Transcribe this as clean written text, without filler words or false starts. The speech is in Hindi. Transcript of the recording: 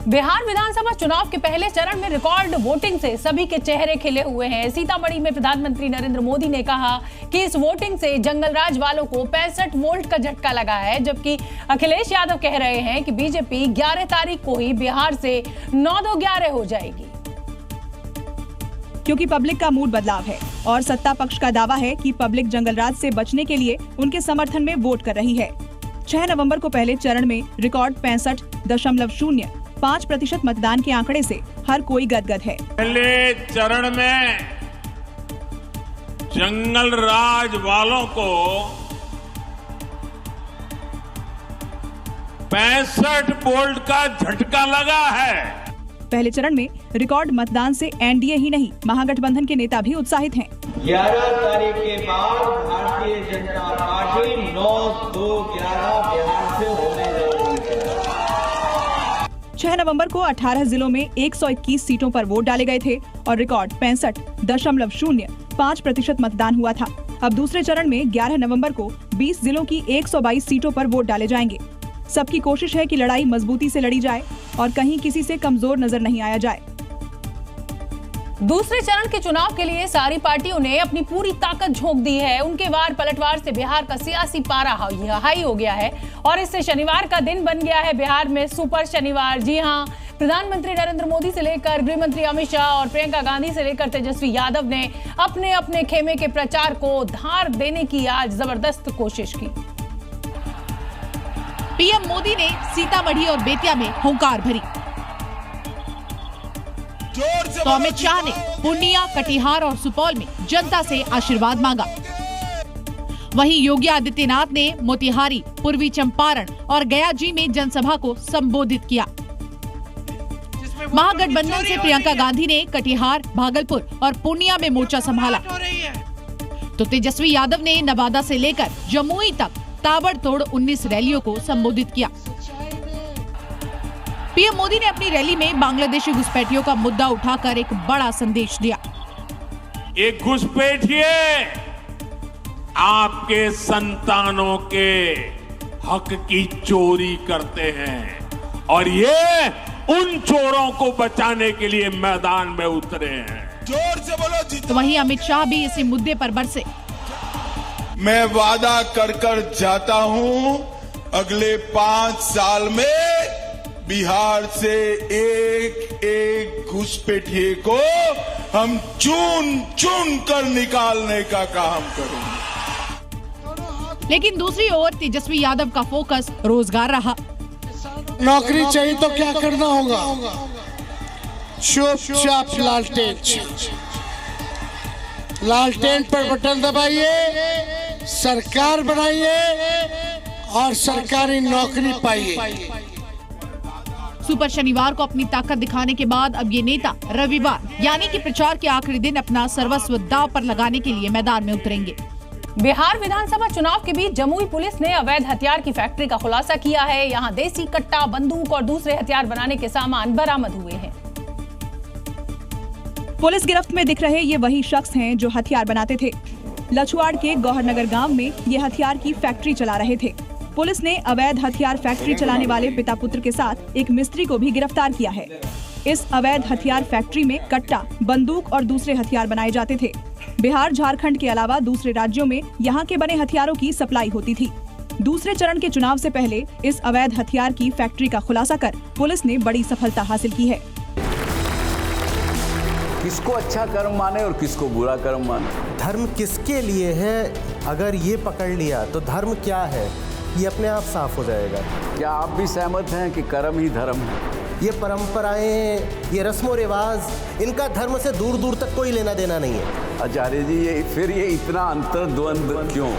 बिहार विधानसभा चुनाव के पहले चरण में रिकॉर्ड वोटिंग से सभी के चेहरे खिले हुए हैं। सीतामढ़ी में प्रधानमंत्री नरेंद्र मोदी ने कहा कि इस वोटिंग से जंगलराज वालों को 65 वोल्ट का झटका लगा है, जबकि अखिलेश यादव कह रहे हैं कि बीजेपी 11 तारीख को ही बिहार से 9-2-11 हो जाएगी, क्योंकि पब्लिक का मूड बदलाव है और सत्ता पक्ष का दावा है कि पब्लिक जंगलराज से बचने के लिए उनके समर्थन में वोट कर रही है। 6 नवंबर को पहले चरण में रिकॉर्ड 65.05% मतदान के आंकड़े से हर कोई गदगद है। पहले चरण में जंगलराज वालों को 65 वोल्ट का झटका लगा है। पहले चरण में रिकॉर्ड मतदान से एनडीए ही नहीं, महागठबंधन के नेता भी उत्साहित हैं। 11 तारीख के बाद भारतीय जनता पार्टी 9-2-11 बिहार से होने जा रही है। 6 नवंबर को 18 जिलों में 121 सीटों पर वोट डाले गए थे और रिकॉर्ड 65.05% मतदान हुआ था। अब दूसरे चरण में 11 नवंबर को 20 जिलों की 122 सीटों पर वोट डाले जाएंगे। सबकी कोशिश है कि लड़ाई मजबूती से लड़ी जाए और कहीं किसी से कमजोर नजर नहीं आया जाए। दूसरे चरण के चुनाव के लिए सारी पार्टियों ने अपनी पूरी ताकत झोंक दी है। उनके वार पलटवार से बिहार का सियासी पारा हाई हो गया है और इससे शनिवार का दिन बन गया है बिहार में सुपर शनिवार। जी हां, प्रधानमंत्री नरेंद्र मोदी से लेकर गृह मंत्री अमित शाह और प्रियंका गांधी से लेकर तेजस्वी यादव ने अपने अपने खेमे के प्रचार को धार देने की आज जबरदस्त कोशिश की। पीएम मोदी ने सीतामढ़ी और बेतिया में हुंकार भरी, तो अमित शाह ने पूर्णिया, कटिहार और सुपौल में जनता से आशीर्वाद मांगा। वहीं योगी आदित्यनाथ ने मोतिहारी, पूर्वी चंपारण और गयाजी में जनसभा को संबोधित किया। महागठबंधन से प्रियंका गांधी ने कटिहार, भागलपुर और पूर्णिया में मोर्चा संभाला, तो तेजस्वी यादव ने नवादा से लेकर जमुई तक ताबड़तोड़ 19 रैलियों को संबोधित किया। पीएम मोदी ने अपनी रैली में बांग्लादेशी घुसपैठियों का मुद्दा उठाकर एक बड़ा संदेश दिया। एक घुसपैठिए आपके संतानों के हक की चोरी करते हैं और ये उन चोरों को बचाने के लिए मैदान में उतरे हैं। जोर से बोलो। तो वहीं अमित शाह भी इसी मुद्दे पर बरसे। मैं वादा कर जाता हूं, अगले 5 साल में बिहार से एक घुसपैठिए को हम चुन कर निकालने का काम करेंगे। लेकिन दूसरी ओर तेजस्वी यादव का फोकस रोजगार रहा। नौकरी चाहिए तो क्या करना होगा? चुपचाप लालटेन पर बटन दबाइए, सरकार बनाइए और सरकारी नौकरी पाइए। सुपर शनिवार को अपनी ताकत दिखाने के बाद अब ये नेता रविवार यानी कि प्रचार के आखिरी दिन अपना सर्वस्व दांव पर लगाने के लिए मैदान में उतरेंगे। बिहार विधानसभा चुनाव के बीच जमुई पुलिस ने अवैध हथियार की फैक्ट्री का खुलासा किया है। यहां देसी कट्टा, बंदूक और दूसरे हथियार बनाने के सामान बरामद हुए हैं। पुलिस गिरफ्त में दिख रहे ये वही शख्स हैं जो हथियार बनाते थे। लछुआड़ के गौहरनगर गांव में ये हथियार की फैक्ट्री चला रहे थे। पुलिस ने अवैध हथियार फैक्ट्री चलाने वाले पिता पुत्र के साथ एक मिस्त्री को भी गिरफ्तार किया है। इस अवैध हथियार फैक्ट्री में कट्टा, बंदूक और दूसरे हथियार बनाए जाते थे। बिहार, झारखंड के अलावा दूसरे राज्यों में यहाँ के बने हथियारों की सप्लाई होती थी। दूसरे चरण के चुनाव से पहले इस अवैध हथियार की फैक्ट्री का खुलासा कर पुलिस ने बड़ी सफलता हासिल की है। किसको अच्छा कर्म माने और किसको बुरा कर्म माने, धर्म किसके लिए है, अगर ये पकड़ लिया तो धर्म क्या है ये अपने आप साफ हो जाएगा। क्या आप भी सहमत हैं कि कर्म ही धर्म है? ये परंपराएं, ये रस्मो रिवाज, इनका धर्म से दूर दूर तक कोई लेना देना नहीं है। आचार्य जी, ये इतना अंतर्द्वंद क्यों?